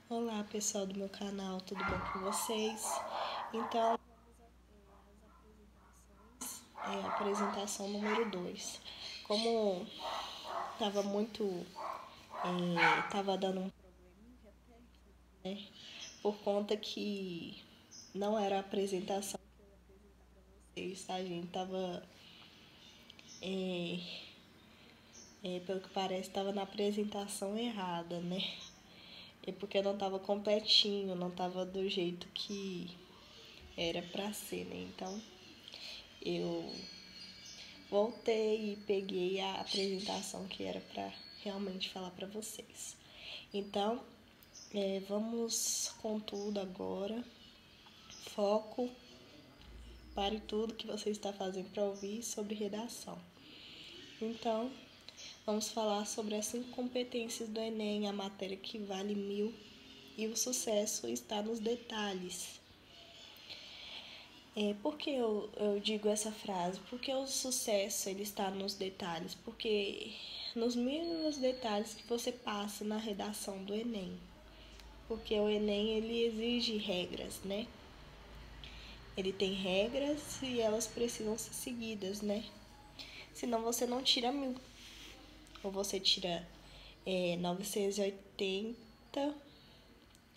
Olá pessoal do meu canal, tudo bom com vocês? Então, a apresentação número 2. Como tava muito, tava dando um probleminha técnico, né? Por conta que não era a apresentação que eu ia apresentar pra vocês, tá gente? Tava, pelo que parece, tava na apresentação errada, né? É porque não tava completinho, não tava do jeito que era pra ser, né? Então, eu voltei e peguei a apresentação que era para realmente falar para vocês. Então, vamos com tudo agora. Foco, pare tudo que você está fazendo para ouvir sobre redação. Então, vamos falar sobre as 5 competências do Enem, a matéria que vale 1000, e o sucesso está nos detalhes. Por que eu digo essa frase? Porque o sucesso ele está nos detalhes, porque nos mínimos detalhes que você passa na redação do Enem. Porque o Enem ele exige regras, né? Ele tem regras e elas precisam ser seguidas, né? Senão você não tira 1000. Ou você tira 980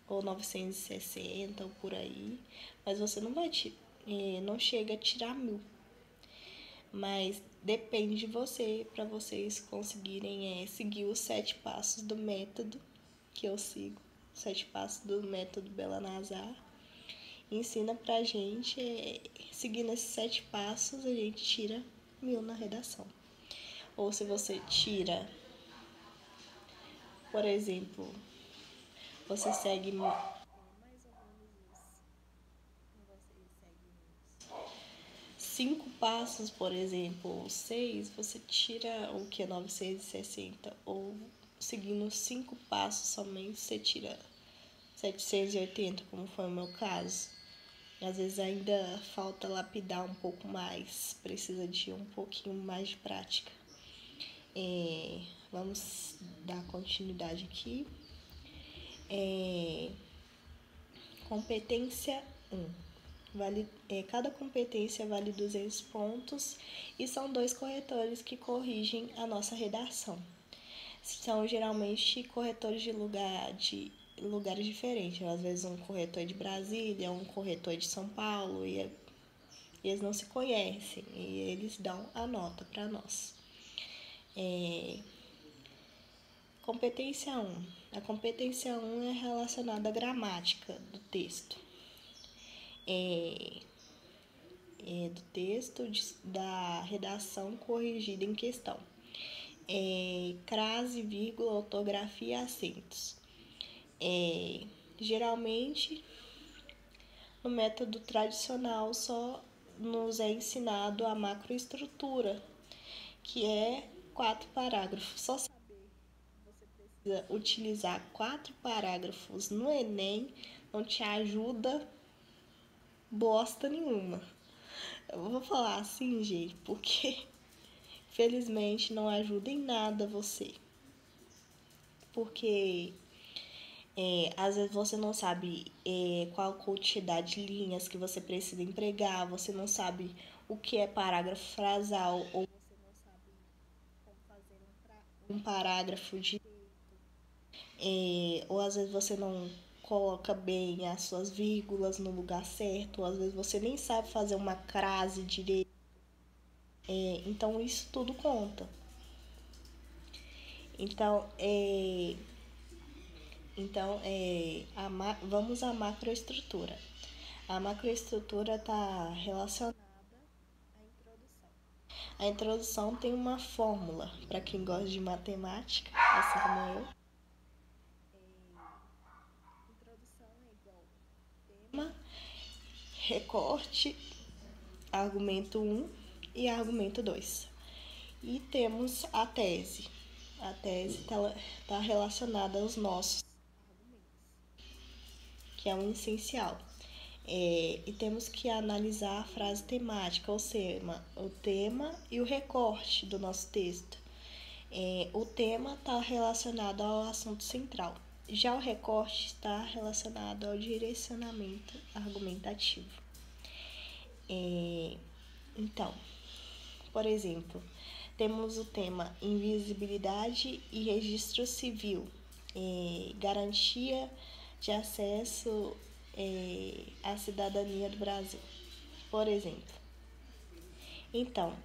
ou 960 ou por aí. Mas você não vai não chega a tirar 1000. Mas depende de você para vocês conseguirem seguir os 7 passos do método que eu sigo. 7 passos do método Bela-Nazar. Ensina pra gente, seguindo esses 7 passos, a gente tira 1000 na redação. Ou se você tira, por exemplo, você segue mais ou menos isso. Você segue 5 passos, por exemplo, ou 6, você tira o que é 960, ou seguindo 5 passos somente, você tira 780, como foi o meu caso. Às vezes ainda falta lapidar um pouco mais, precisa de um pouquinho mais de prática. Vamos dar continuidade aqui. Competência 1. Cada competência vale 200 pontos e são 2 corretores que corrigem a nossa redação. São geralmente corretores de lugares diferentes. Às vezes um corretor é de Brasília, um corretor é de São Paulo e eles não se conhecem e eles dão a nota para nós. Competência 1. A competência 1 é relacionada à gramática do texto. Do texto da redação corrigida em questão. Crase, vírgula, ortografia e acentos. Geralmente, no método tradicional, só nos é ensinado a macroestrutura, que é 4 parágrafos. Só saber que você precisa utilizar 4 parágrafos no Enem não te ajuda bosta nenhuma. Eu vou falar assim, gente, porque felizmente não ajuda em nada você. Porque às vezes você não sabe qual quantidade de linhas que você precisa empregar, você não sabe o que é parágrafo frasal, ou você não sabe como fazer um parágrafo direito, ou às vezes você não coloca bem as suas vírgulas no lugar certo, ou às vezes você nem sabe fazer uma crase direito. Então isso tudo conta. Então, vamos à macroestrutura. A macroestrutura está relacionada à introdução. A introdução tem uma fórmula, para quem gosta de matemática, assim como eu. Introdução é igual tema, recorte, argumento 1 e argumento 2. E temos a tese. A tese está relacionada aos nossos argumentos, que é um essencial. E temos que analisar a frase temática, ou seja, o tema e o recorte do nosso texto. O tema está relacionado ao assunto central Já o recorte está relacionado ao direcionamento argumentativo. Então, por exemplo, temos o tema invisibilidade e registro civil, garantia de acesso à cidadania do Brasil, por exemplo. Então,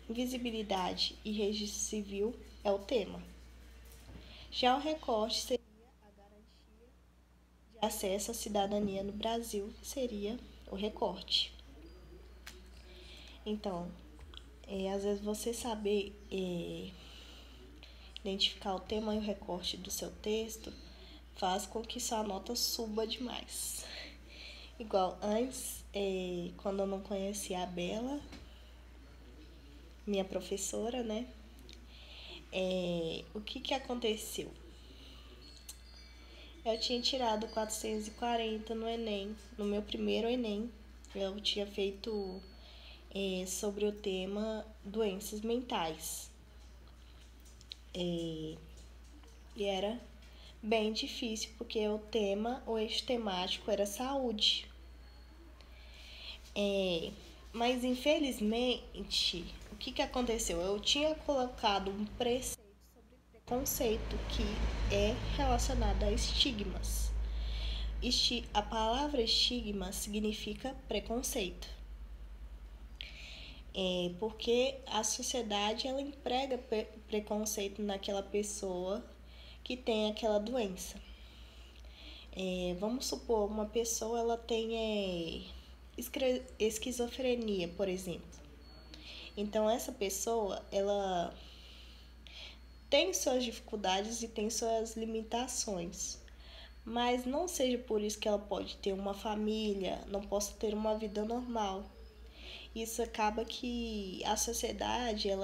invisibilidade e registro civil é o tema. Já o recorte seria a garantia de acesso à cidadania no Brasil, seria o recorte. Então, às vezes você saber identificar o tema e o recorte do seu texto faz com que sua nota suba demais. Igual antes, quando eu não conhecia a Bela, minha professora, né? O que aconteceu? Eu tinha tirado 440 no Enem, no meu primeiro Enem. Eu tinha feito sobre o tema doenças mentais. E era bem difícil, porque o eixo temático era saúde. Mas, infelizmente, o que aconteceu? Eu tinha colocado um preceito sobre preconceito, que é relacionado a estigmas. A palavra estigma significa preconceito. Porque a sociedade ela emprega preconceito naquela pessoa que tem aquela doença. Vamos supor, uma pessoa ela tem esquizofrenia, por exemplo. Então, essa pessoa ela tem suas dificuldades e tem suas limitações. Mas não seja por isso que ela pode ter uma família, não possa ter uma vida normal. Isso acaba que a sociedade, às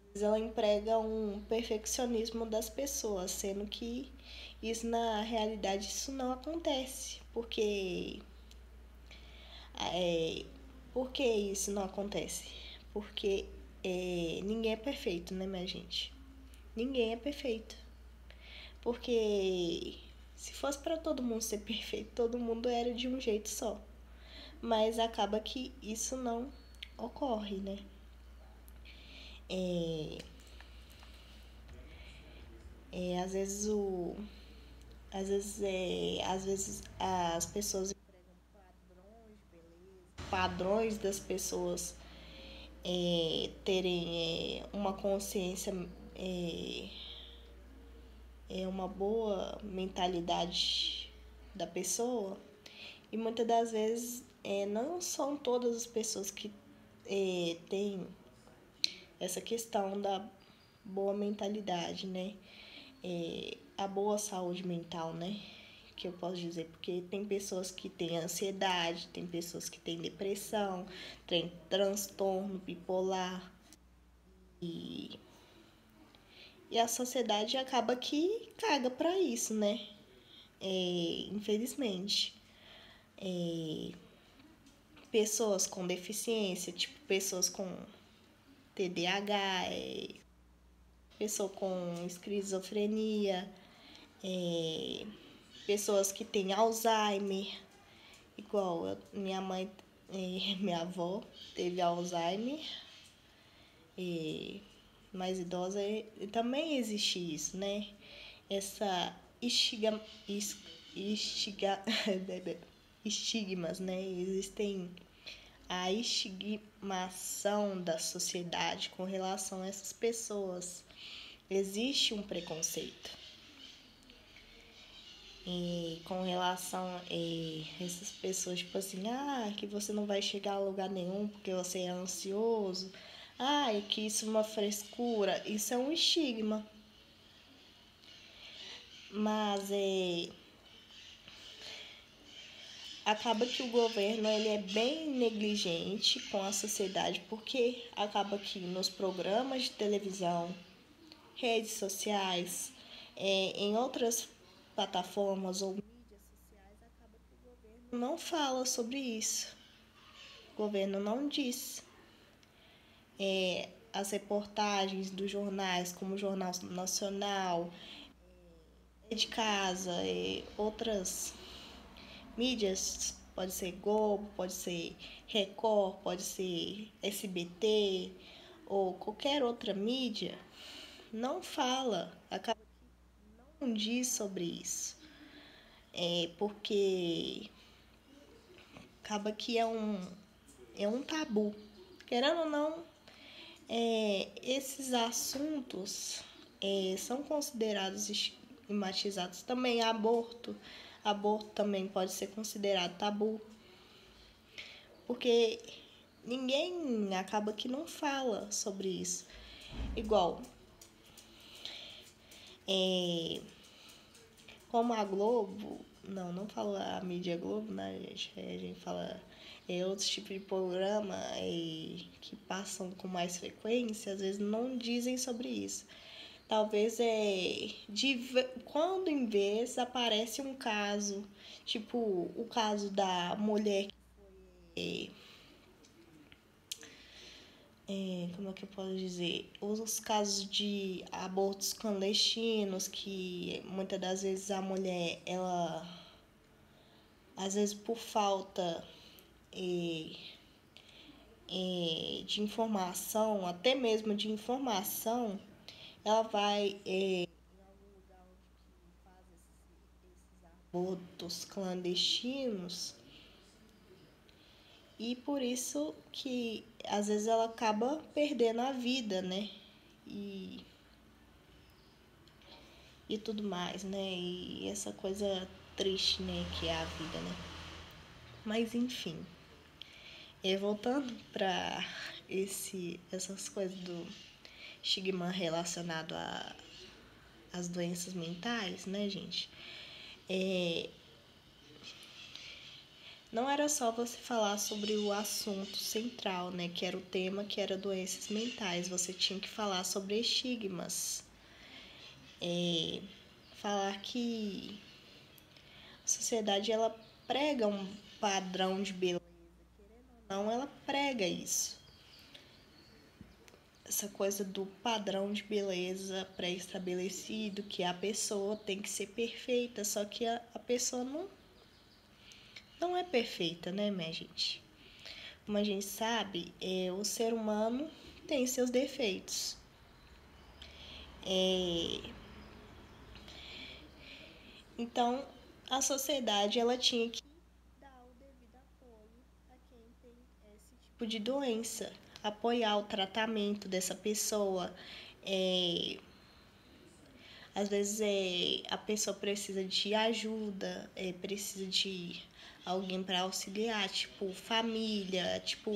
vezes ela emprega um perfeccionismo das pessoas, sendo que isso na realidade isso não acontece. Por que isso não acontece? Porque ninguém é perfeito, né, minha gente? Ninguém é perfeito. Porque se fosse para todo mundo ser perfeito, todo mundo era de um jeito só. Mas acaba que isso não ocorre, né? Às vezes às vezes as pessoas empregam padrões de beleza, padrões das pessoas terem uma consciência, uma boa mentalidade da pessoa, e muitas das vezes não são todas as pessoas que têm essa questão da boa mentalidade, né? A boa saúde mental, né? Que eu posso dizer, porque tem pessoas que têm ansiedade, tem pessoas que têm depressão, tem transtorno bipolar, e a sociedade acaba que caga para isso, né? Infelizmente. Pessoas com deficiência, tipo pessoas com TDAH, pessoa com esquizofrenia, pessoas que têm Alzheimer, igual minha mãe, minha avó teve Alzheimer, mais idosa, também existe isso, né? Essa estigmas, né? Existem a estigmação da sociedade com relação a essas pessoas. Existe um preconceito com relação a essas pessoas, tipo assim, que você não vai chegar a lugar nenhum porque você é ansioso, que isso é uma frescura. Isso é um estigma. Mas acaba que o governo ele é bem negligente com a sociedade, porque acaba que nos programas de televisão, redes sociais, em outras plataformas ou mídias sociais, acaba que o governo não fala sobre isso. O governo não diz. As reportagens dos jornais, como o Jornal Nacional, de casa, outras mídias, pode ser Globo, pode ser Record, pode ser SBT ou qualquer outra mídia, não fala, acaba que não diz sobre isso. Porque acaba que é um tabu. Querendo ou não, esses assuntos são considerados estigmatizados. Também aborto também pode ser considerado tabu, porque ninguém acaba que não fala sobre isso. Igual, como a Globo, não falo a mídia Globo, né, gente? A gente fala outros tipos de programa que passam com mais frequência, às vezes não dizem sobre isso. Talvez quando em vez aparece um caso, tipo o caso da mulher que como é que eu posso dizer? Os casos de abortos clandestinos, que muitas das vezes a mulher, ela, às vezes por falta de informação, até mesmo de informação, ela vai abortos clandestinos e por isso que às vezes ela acaba perdendo a vida, né? E, e tudo mais, né? E essa coisa triste, né? Que é a vida, né? Mas enfim, voltando para essas coisas do estigma relacionado às doenças mentais, né, gente? Não era só você falar sobre o assunto central, né, que era o tema, que era doenças mentais. Você tinha que falar sobre estigmas. Falar que a sociedade, ela prega um padrão de beleza. Não, ela prega isso. Essa coisa do padrão de beleza pré-estabelecido, que a pessoa tem que ser perfeita, só que a pessoa não é perfeita, né, minha gente? Como a gente sabe, o ser humano tem seus defeitos. Então, a sociedade, ela tinha que dar o devido apoio a quem tem esse tipo de doença, apoiar o tratamento dessa pessoa. Às vezes a pessoa precisa de ajuda, precisa de alguém para auxiliar, tipo família, tipo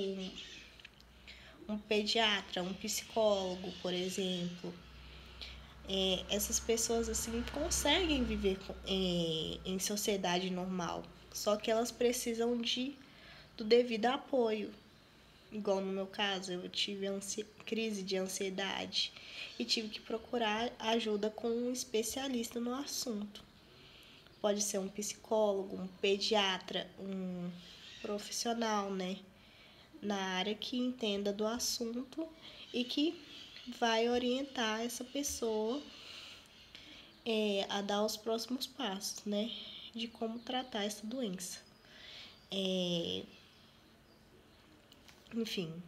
um pediatra, um psicólogo, por exemplo. Essas pessoas assim conseguem viver em sociedade normal, só que elas precisam do devido apoio. Igual no meu caso, eu tive crise de ansiedade e tive que procurar ajuda com um especialista no assunto. Pode ser um psicólogo, um pediatra, um profissional, né, na área que entenda do assunto e que vai orientar essa pessoa a dar os próximos passos, né, de como tratar essa doença. Enfim,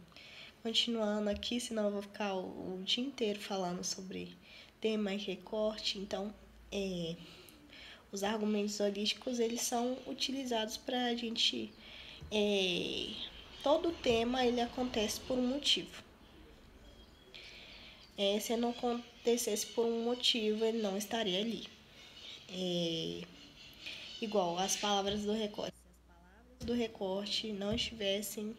continuando aqui, senão eu vou ficar o dia inteiro falando sobre tema e recorte. Então, os argumentos holísticos, eles são utilizados para a gente... todo tema, ele acontece por um motivo. Se não acontecesse por um motivo, ele não estaria ali. Igual as palavras do recorte. Se as palavras do recorte não estivessem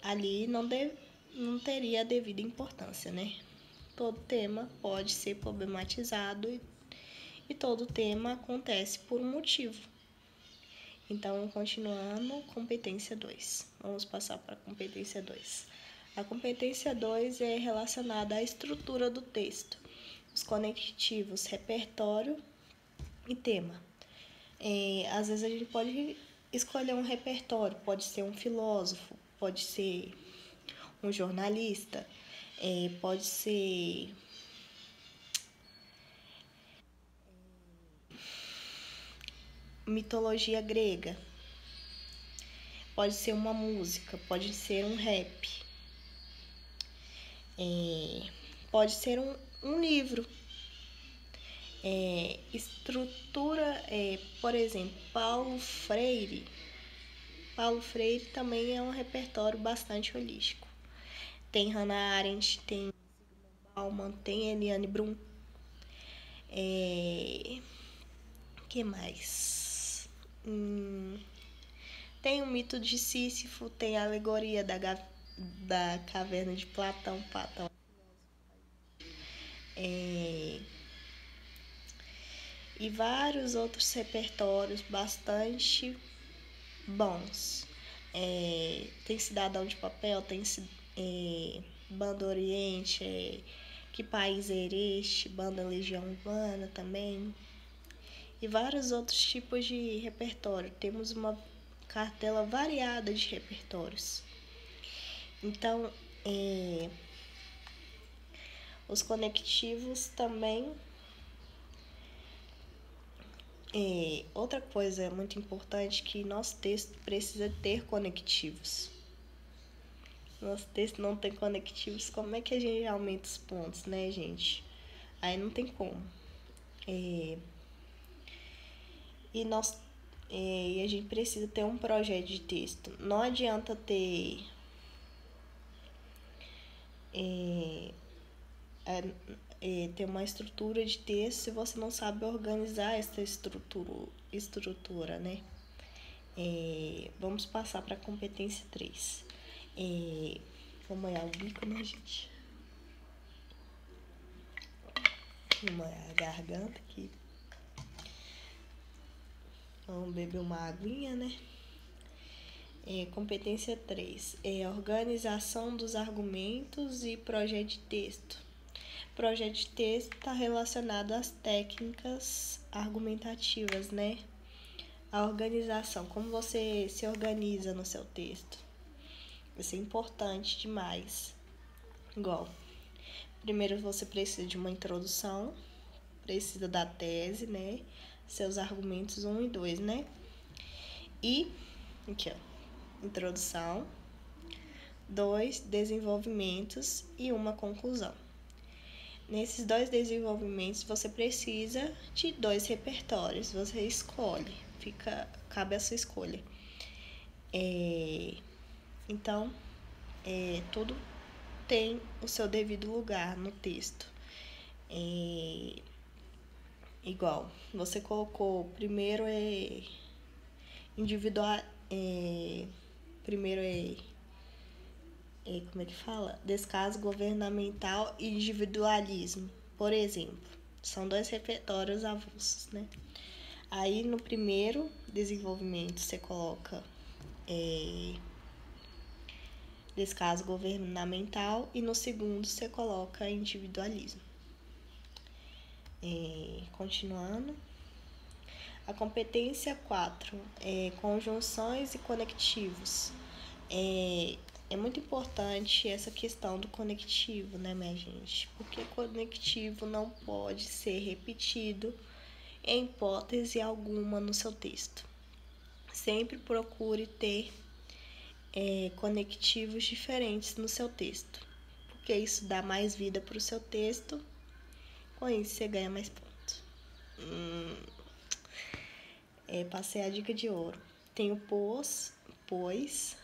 ali, não teria a devida importância, né? Todo tema pode ser problematizado e todo tema acontece por um motivo. Então, continuando, competência 2. Vamos passar para a competência 2. A competência 2 é relacionada à estrutura do texto, os conectivos, repertório e tema. Às vezes a gente pode escolher um repertório, pode ser um filósofo, pode ser um jornalista, pode ser mitologia grega, pode ser uma música, pode ser um rap, pode ser um livro. Estrutura, por exemplo, Paulo Freire também é um repertório bastante holístico. Tem Hannah Arendt, tem Bauman, tem Eliane Brum. Que mais? Tem o mito de Sísifo, tem a alegoria da caverna de Platão. E vários outros repertórios bastante bons. Tem Cidadão de Papel, tem Banda Oriente, Que País é Este, Banda Legião Urbana também. E vários outros tipos de repertório. Temos uma cartela variada de repertórios. Então, os conectivos também. Outra coisa muito importante que nosso texto precisa ter conectivos. Nosso texto não tem conectivos, como é que a gente aumenta os pontos, né, gente? Aí não tem como. E a gente precisa ter um projeto de texto. Não adianta ter ter uma estrutura de texto se você não sabe organizar essa estrutura, né? Vamos passar para a competência 3. Vou molhar o bico, né, gente? Vou molhar a garganta aqui. Vamos beber uma aguinha, né? Competência 3. Organização dos argumentos e projeto de texto. Projeto de texto está relacionado às técnicas argumentativas, né? A organização, como você se organiza no seu texto. Isso é importante demais. Igual, primeiro você precisa de uma introdução, precisa da tese, né? Seus argumentos 1 e 2, né? E, aqui ó, introdução, 2 desenvolvimentos e uma conclusão. Nesses 2 desenvolvimentos, você precisa de 2 repertórios. Você escolhe, cabe a sua escolha. Então, tudo tem o seu devido lugar no texto. Igual, você colocou, primeiro individual, primeiro como é que fala? Descaso governamental e individualismo, por exemplo. São 2 repertórios avulsos, né? Aí, no primeiro desenvolvimento, você coloca descaso governamental e no segundo, você coloca individualismo. Continuando. A competência 4 conjunções e conectivos. É muito importante essa questão do conectivo, né, minha gente? Porque conectivo não pode ser repetido em hipótese alguma no seu texto. Sempre procure ter conectivos diferentes no seu texto, porque isso dá mais vida para o seu texto, com isso você ganha mais pontos. Passei a dica de ouro. Tem o pois,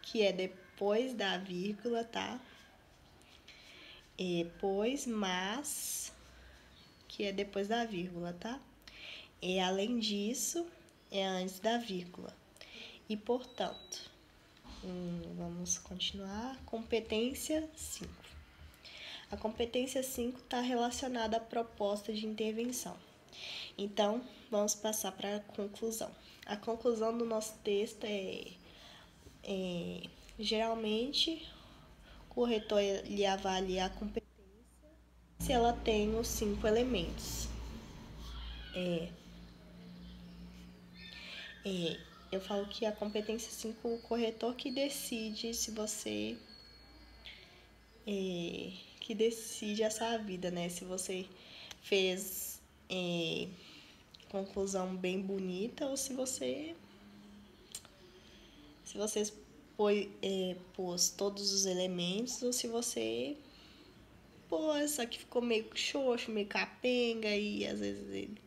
que é depois da vírgula, tá? Pois, mas, que é depois da vírgula, tá? Além disso, é antes da vírgula. E, portanto, vamos continuar. Competência 5. A competência 5 está relacionada à proposta de intervenção. Então, vamos passar para a conclusão. A conclusão do nosso texto geralmente, o corretor lhe avalia a competência se ela tem os 5 elementos. Eu falo que a competência 5 o corretor que decide se você... que decide essa vida, né? Se você fez conclusão bem bonita ou se vocês pôs todos os elementos ou se você pôs, só que ficou meio xoxo, meio capenga e às vezes ele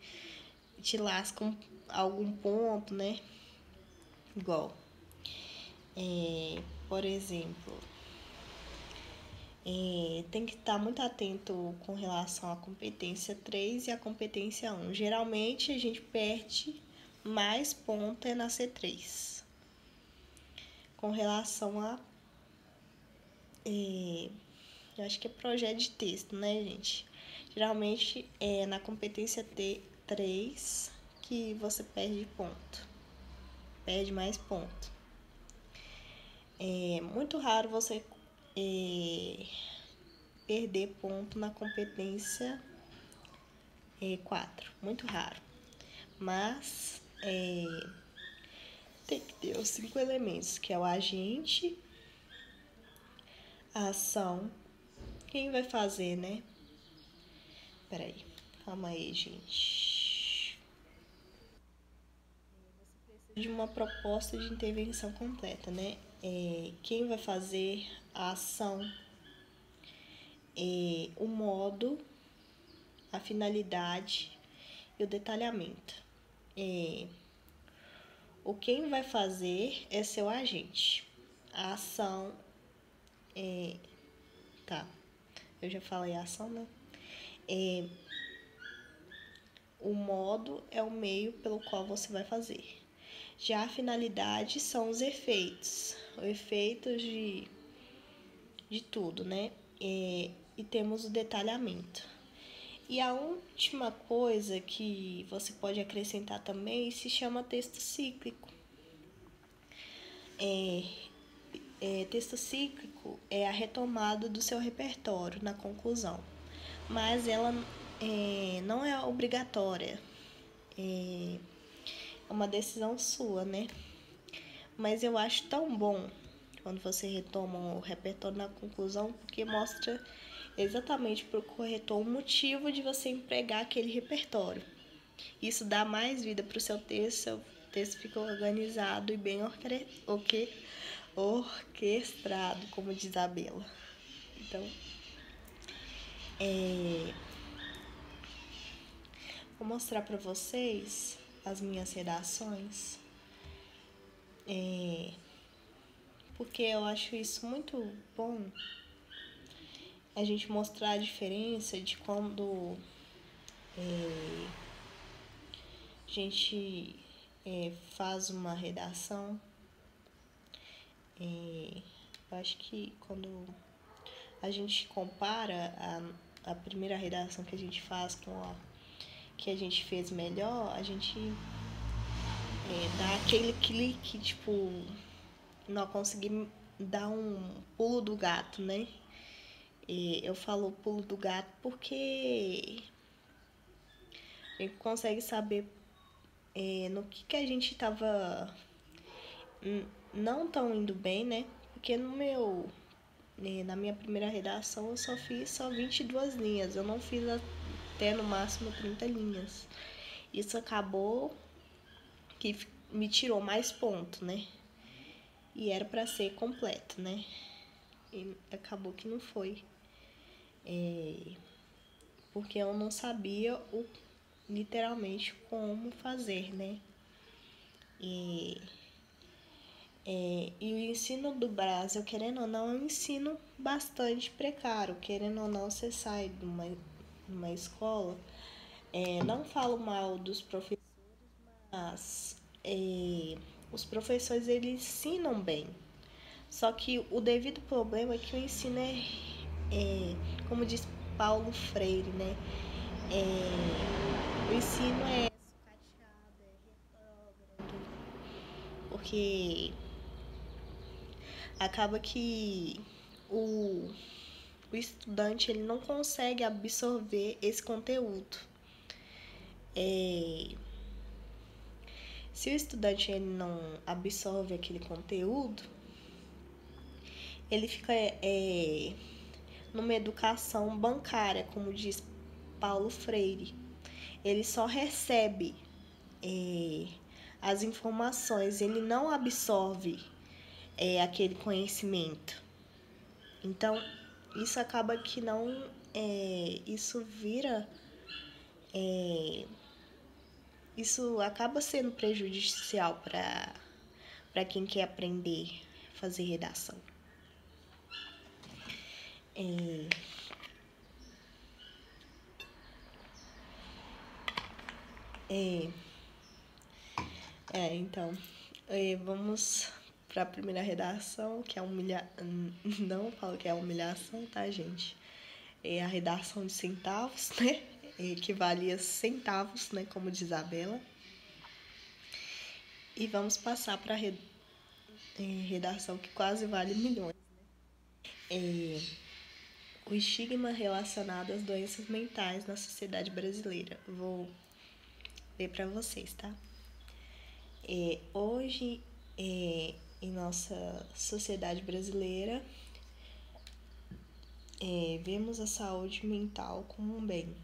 te lasca algum ponto, né? Igual, por exemplo, tem que estar muito atento com relação à competência 3 e à competência 1. Geralmente a gente perde mais ponto na C3. Com relação a eu acho que é projeto de texto, né, gente? Geralmente é na competência T3 que você perde ponto. Perde mais ponto. É muito raro você perder ponto na competência 4. Muito raro. Mas tem que ter os 5 elementos, que é o agente, a ação, quem vai fazer, né? Peraí, calma aí, gente. Você precisa de uma proposta de intervenção completa, né? Quem vai fazer a ação, o modo, a finalidade e o detalhamento. O quem vai fazer é seu agente. A ação tá. Eu já falei a ação, né? O modo é o meio pelo qual você vai fazer. Já a finalidade são os efeitos. Os efeitos de tudo, né? E temos o detalhamento. E a última coisa que você pode acrescentar também se chama texto cíclico. Texto cíclico é a retomada do seu repertório na conclusão, mas ela não é obrigatória, é uma decisão sua, né? Mas eu acho tão bom quando você retoma o repertório na conclusão, porque mostra exatamente para o corretor o motivo de você empregar aquele repertório. Isso dá mais vida para o seu texto fica organizado e bem orquestrado, como diz a Bela. Então, vou mostrar para vocês as minhas redações, porque eu acho isso muito bom, a gente mostrar a diferença de quando a gente faz uma redação. Eu acho que quando a gente compara a primeira redação que a gente faz com a que a gente fez melhor, a gente dá aquele clique, tipo, não consegui dar um pulo do gato, né? Eu falo pulo do gato porque a gente consegue saber no que a gente tava não tão indo bem, né? Porque na minha primeira redação eu só fiz 22 linhas, eu não fiz até no máximo 30 linhas. Isso acabou que me tirou mais ponto, né? E era para ser completo, né? E acabou que não foi. Porque eu não sabia literalmente como fazer, né? E o ensino do Brasil, querendo ou não, é um ensino bastante precário. Querendo ou não, você sai de uma escola. Não falo mal dos professores, mas os professores eles ensinam bem. Só que o devido problema é que o ensino como diz Paulo Freire, né? O ensino é sucateado, retrógrado, porque acaba que o estudante ele não consegue absorver esse conteúdo. Se o estudante ele não absorve aquele conteúdo, ele fica numa educação bancária, como diz Paulo Freire. Ele só recebe as informações, ele não absorve aquele conhecimento. Então, isso acaba que não... isso vira... isso acaba sendo prejudicial para quem quer aprender a fazer redação. Então, vamos para a primeira redação, que é não falo que é humilhação, tá, gente? É a redação de centavos, né? Equivale a centavos, né? Como diz a Bela. E vamos passar para a redação que quase vale milhões. O estigma relacionado às doenças mentais na sociedade brasileira. Vou ler para vocês, tá? Hoje, em nossa sociedade brasileira, vemos a saúde mental como um bem.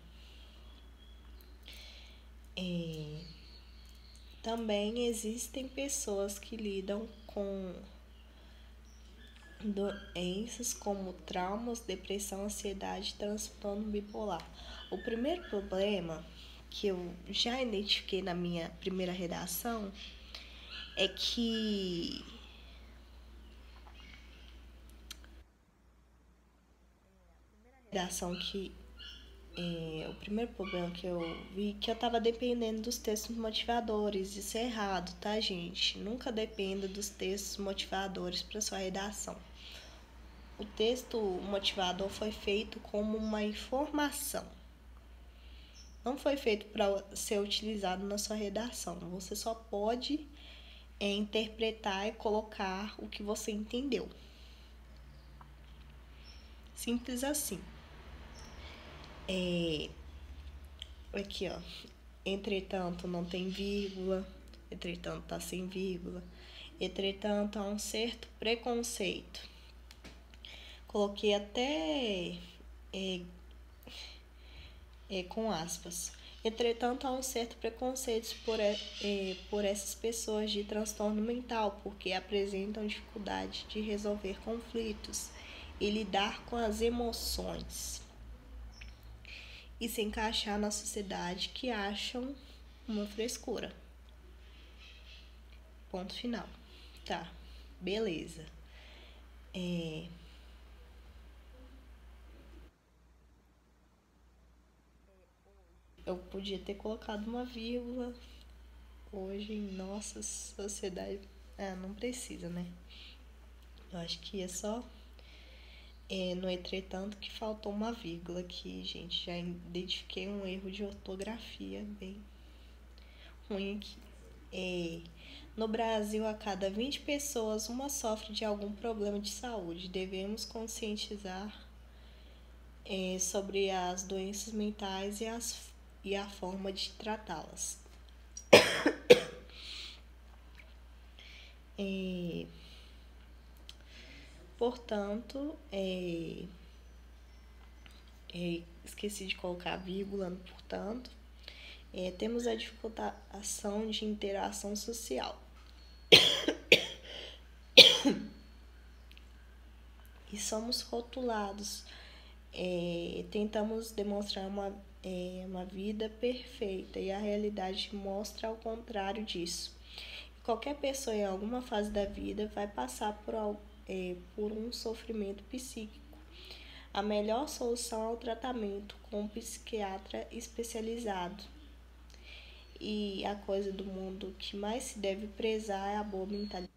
Também existem pessoas que lidam com doenças como traumas, depressão, ansiedade e transtorno bipolar. O primeiro problema que eu já identifiquei na minha primeira redação é que o primeiro problema que eu vi que eu estava dependendo dos textos motivadores. Isso é errado, tá, gente? Nunca dependa dos textos motivadores para sua redação. O texto motivador foi feito como uma informação. Não foi feito para ser utilizado na sua redação. Você só pode interpretar e colocar o que você entendeu. Simples assim. Aqui, ó. Entretanto, não tem vírgula. Entretanto, tá sem vírgula. Entretanto, há um certo preconceito. Coloquei até com aspas. Entretanto, há um certo preconceito por essas pessoas de transtorno mental, porque apresentam dificuldade de resolver conflitos e lidar com as emoções e se encaixar na sociedade, que acham uma frescura. Ponto final. Tá, beleza. Eu podia ter colocado uma vírgula. Hoje, em nossa sociedade... não precisa, né? Eu acho que é só... no entretanto, que faltou uma vírgula aqui, gente. Já identifiquei um erro de ortografia bem ruim aqui. No Brasil, a cada 20 pessoas, uma sofre de algum problema de saúde. Devemos conscientizar sobre as doenças mentais e a forma de tratá-las. Portanto, esqueci de colocar vírgula no portanto. Temos a dificultação de interação social. E somos rotulados. Tentamos demonstrar uma vida perfeita e a realidade mostra ao contrário disso. Qualquer pessoa em alguma fase da vida vai passar por um sofrimento psíquico. A melhor solução é o tratamento com um psiquiatra especializado. E a coisa do mundo que mais se deve prezar é a boa mentalidade.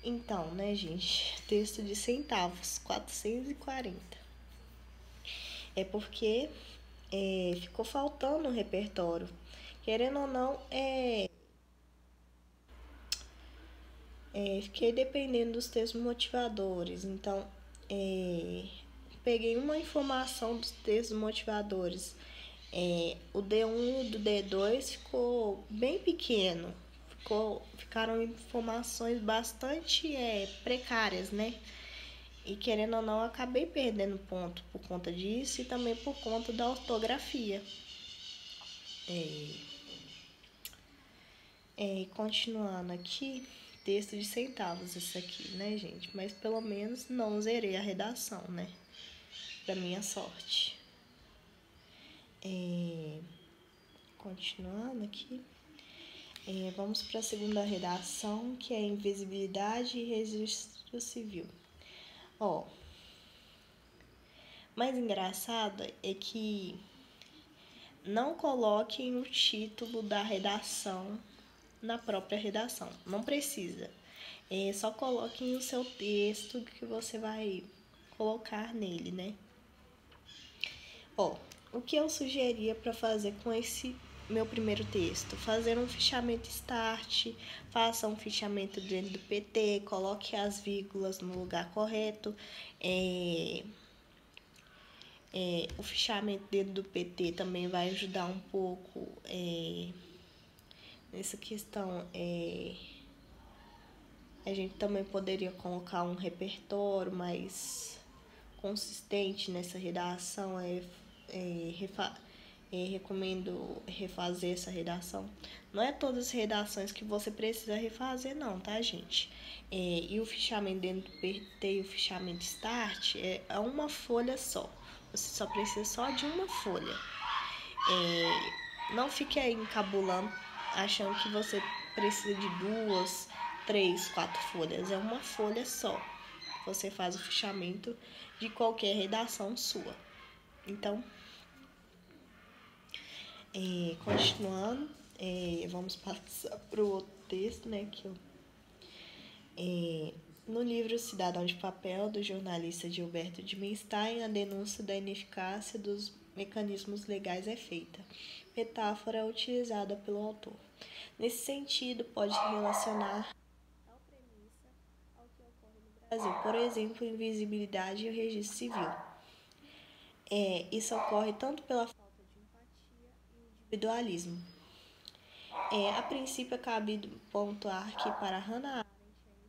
Então, né, gente? Texto de centavos, 440. É porque ficou faltando o repertório. Querendo ou não, fiquei dependendo dos textos motivadores. Então, peguei uma informação dos textos motivadores. O D1 e o D2 ficou bem pequeno. Ficaram informações bastante precárias, né? E querendo ou não, eu acabei perdendo ponto por conta disso e também por conta da ortografia. Continuando aqui, texto de centavos isso aqui, né, gente? Mas pelo menos não zerei a redação, né? Pra minha sorte. Continuando aqui, vamos para a segunda redação, que é invisibilidade e registro civil. Mais engraçado é que não coloquem o título da redação na própria redação. Não precisa. Só coloquem o seu texto que você vai colocar nele, né? O que eu sugeria para fazer com esse meu primeiro texto? Fazer um fichamento start, faça um fichamento dentro do PT, coloque as vírgulas no lugar correto. O fichamento dentro do PT também vai ajudar um pouco nessa questão. A gente também poderia colocar um repertório mais consistente nessa redação. Recomendo refazer essa redação. Não é todas as redações que você precisa refazer, não, tá, gente? E o fichamento dentro do PT e o fichamento start é uma folha só. Você só precisa só de uma folha. Não fique aí encabulando, achando que você precisa de 2, 3, 4 folhas. É uma folha só. Você faz o fichamento de qualquer redação sua. Então, continuando, vamos passar para o outro texto, né? No livro Cidadão de Papel, do jornalista Gilberto de Menstein, a denúncia da ineficácia dos mecanismos legais é feita. Metáfora utilizada pelo autor. Nesse sentido, pode relacionar tal premissa ao que ocorre no Brasil. Por exemplo, invisibilidade e o registro civil. Isso ocorre tanto pela falta de empatia e individualismo. A princípio, é cabido pontuar que para Hannah Arendt,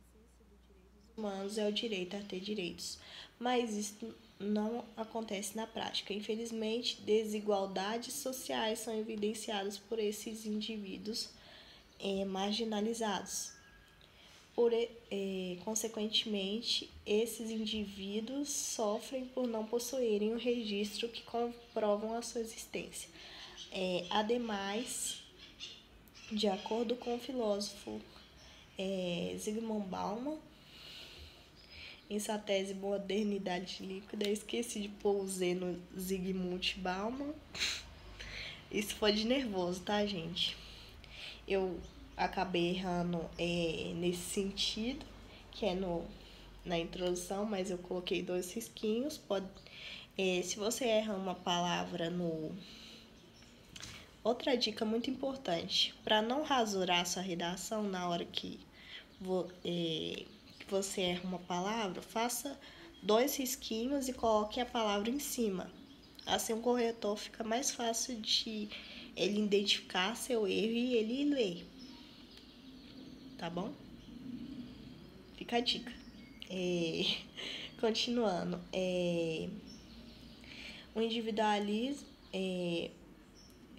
a essência dos direitos humanos é o direito a ter direitos, mas isso não acontece na prática. Infelizmente, desigualdades sociais são evidenciadas por esses indivíduos marginalizados. Consequentemente, esses indivíduos sofrem por não possuírem um registro que comprovam a sua existência. Ademais, de acordo com o filósofo Zygmunt Bauman, em sua tese Modernidade Líquida, esqueci de pôr o Z no Zygmunt Bauman. Isso foi de nervoso, tá, gente? Eu acabei errando nesse sentido, que é na introdução, mas eu coloquei 2 risquinhos. Se você erra uma palavra no... Outra dica muito importante, para não rasurar sua redação na hora que você erra uma palavra, faça 2 risquinhos e coloque a palavra em cima. Assim o corretor fica mais fácil de ele identificar seu erro e ele ler. Tá bom? Fica a dica. Continuando. O individualismo...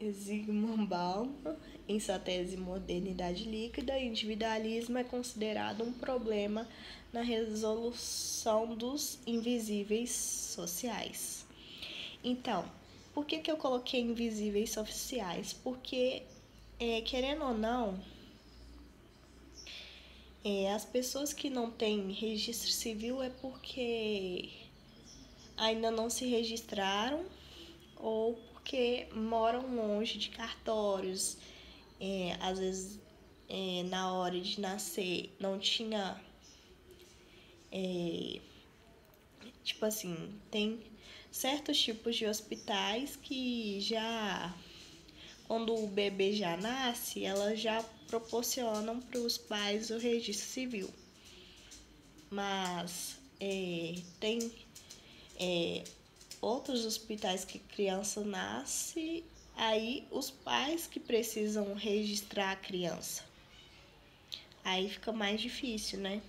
Zygmunt Bauman, em sua tese Modernidade Líquida, o individualismo é considerado um problema na resolução dos invisíveis sociais. Então, por que eu coloquei invisíveis sociais? Porque, querendo ou não, as pessoas que não têm registro civil é porque ainda não se registraram ou porque moram longe de cartórios. Às vezes, na hora de nascer, não tinha... tipo assim, tem certos tipos de hospitais que já... Quando o bebê já nasce, elas já proporcionam para os pais o registro civil. Mas tem outros hospitais que criança nasce, aí os pais que precisam registrar a criança. Aí fica mais difícil, né?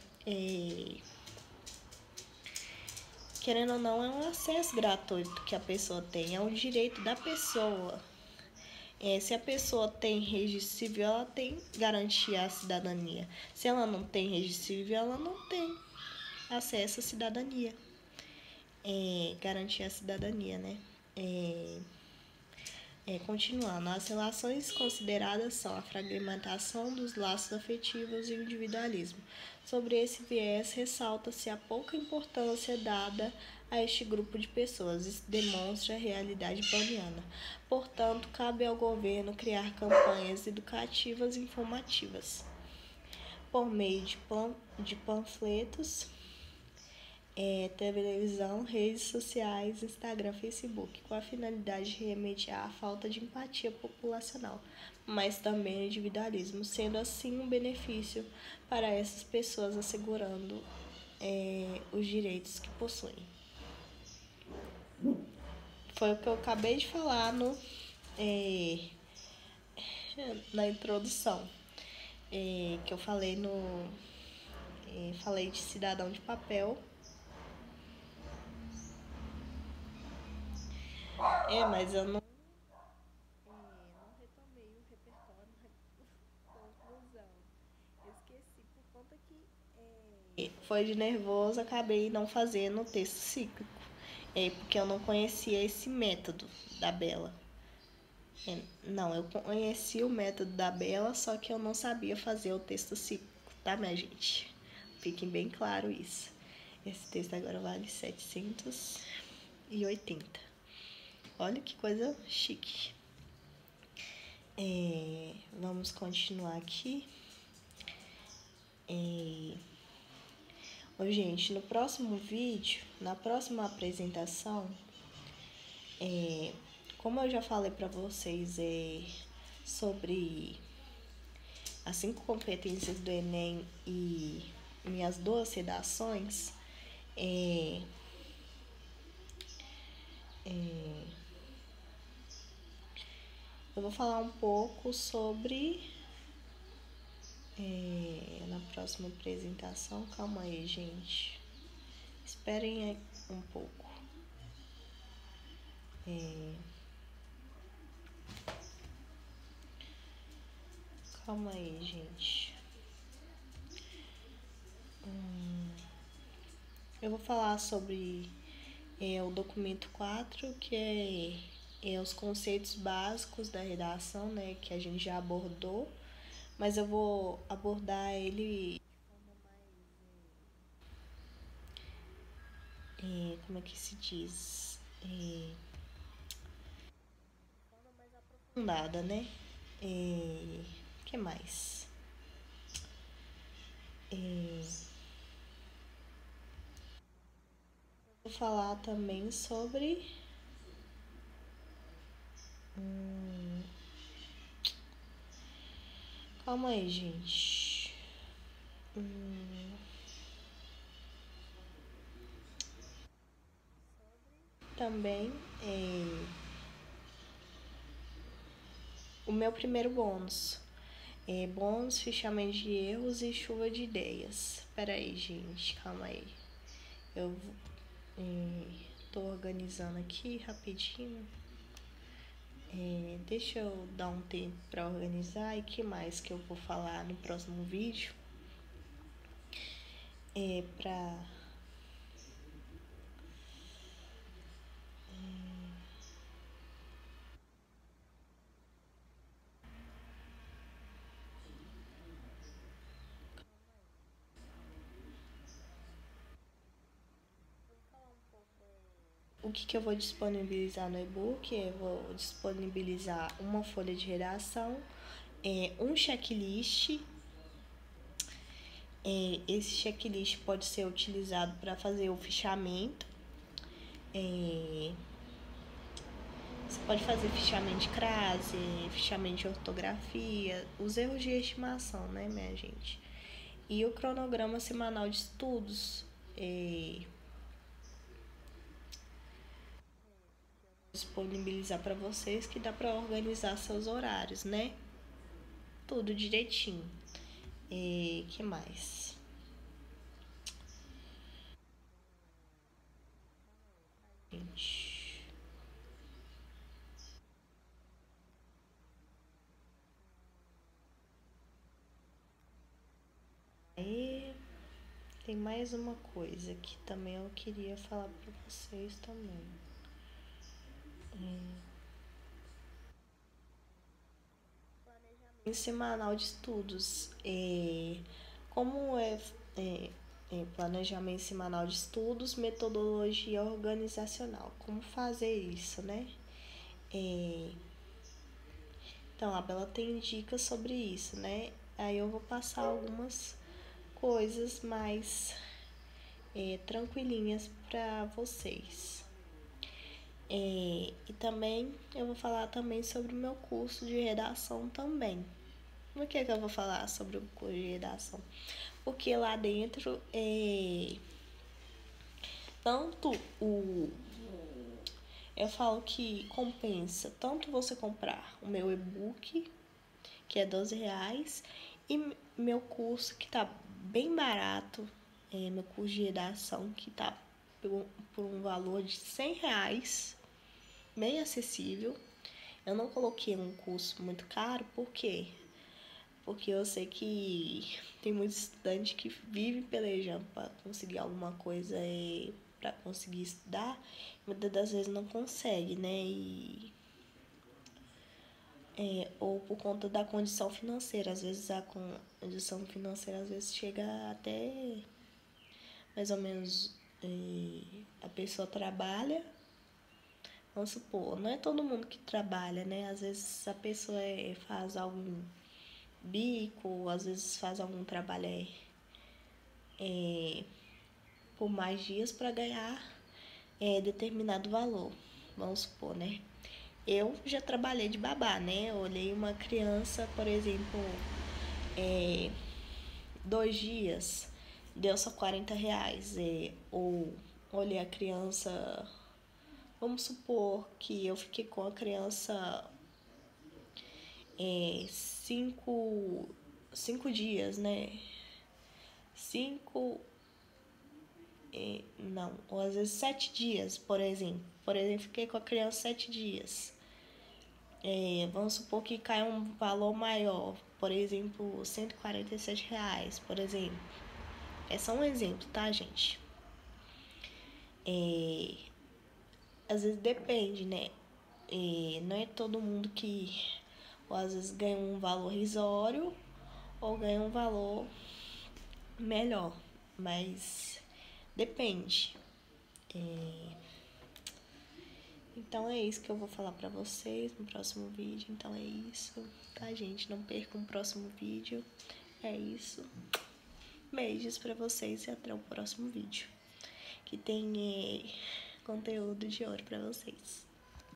Querendo ou não, é um acesso gratuito que a pessoa tem, é um direito da pessoa. Se a pessoa tem registro civil, ela tem garantia à cidadania. Se ela não tem registro civil, ela não tem acesso à cidadania. Garantir a cidadania, né? Continuando, as relações consideradas são a fragmentação dos laços afetivos e o individualismo. Sobre esse viés, ressalta-se a pouca importância dada a este grupo de pessoas. Isso demonstra a realidade planiana. Portanto, cabe ao governo criar campanhas educativas e informativas por meio de panfletos, televisão, redes sociais, Instagram, Facebook, com a finalidade de remediar a falta de empatia populacional, mas também o individualismo, sendo assim um benefício para essas pessoas, assegurando os direitos que possuem. Foi o que eu acabei de falar na introdução, que eu falei falei de cidadão de papel. Mas eu não retomei o repertório na conclusão. Eu esqueci por conta que foi de nervoso, acabei não fazendo o texto cíclico. Porque eu não conhecia esse método da Bela. Não, eu conheci o método da Bela, só que eu não sabia fazer o texto cíclico, tá, minha gente? Fiquem bem claro isso. Esse texto agora vale 780. Olha que coisa chique. Vamos continuar aqui. Gente, no próximo vídeo, na próxima apresentação, como eu já falei para vocês sobre as 5 competências do Enem e minhas 2 redações, eu vou falar um pouco sobre na próxima apresentação. Calma aí, gente. Esperem aí um pouco. Calma aí, gente. Eu vou falar sobre o documento 4, que é os conceitos básicos da redação, né, que a gente já abordou, mas eu vou abordar ele de forma mais, como é que se diz? Mais aprofundada, né? Que mais? Vou falar também sobre calma aí, gente. Também o meu primeiro bônus. Bônus, fichamento de erros e chuva de ideias. Pera aí, gente, calma aí. Eu tô organizando aqui rapidinho. Deixa eu dar um tempo para organizar. E que mais que eu vou falar no próximo vídeo? O que eu vou disponibilizar no e-book? Eu vou disponibilizar uma folha de redação, um checklist. Esse checklist pode ser utilizado para fazer o fichamento. Você pode fazer fichamento de crase, fichamento de ortografia, os erros de estimação, né, minha gente? E o cronograma semanal de estudos. Disponibilizar para vocês, que dá para organizar seus horários, né? Tudo direitinho. Que mais? Gente. tem mais uma coisa que também eu queria falar para vocês também. Semanal de estudos. Como planejamento semanal de estudos, metodologia organizacional. Como fazer isso, né? Então, a Bela tem dicas sobre isso, né? Aí eu vou passar algumas coisas mais tranquilinhas para vocês. E também eu vou falar também sobre o meu curso de redação também. Por que eu vou falar sobre o curso de redação? Porque lá dentro tanto eu falo que compensa tanto você comprar o meu e-book, que é R$ 12, e meu curso que tá bem barato, meu curso de redação que tá por um valor de R$ 100, bem acessível. Eu não coloquei um curso muito caro, por quê? Porque eu sei que tem muitos estudantes que vivem pelejando para conseguir alguma coisa para conseguir estudar, muitas das vezes não consegue, né? Ou por conta da condição financeira. Às vezes a condição financeira chega até mais ou menos a pessoa trabalha. Vamos supor, não é todo mundo que trabalha, né? Às vezes a pessoa faz algum bico, às vezes faz algum trabalho por mais dias para ganhar determinado valor. Vamos supor, né? Eu já trabalhei de babá, né? Eu olhei uma criança, por exemplo, 2 dias, deu só R$ 40. Ou olhei a criança, vamos supor que eu fiquei com a criança 5 dias, né? Não, ou às vezes 7 dias, por exemplo. Por exemplo, fiquei com a criança 7 dias. Vamos supor que cai um valor maior, por exemplo, R$ 147, por exemplo. É só um exemplo, tá, gente? Às vezes depende, né? Não é todo mundo que, ou às vezes, ganha um valor risório ou ganha um valor melhor, mas depende. Então é isso que eu vou falar pra vocês no próximo vídeo. Então é isso, tá, gente? Não percam o próximo vídeo. É isso. Beijos pra vocês e até o próximo vídeo, que tem conteúdo de ouro pra vocês.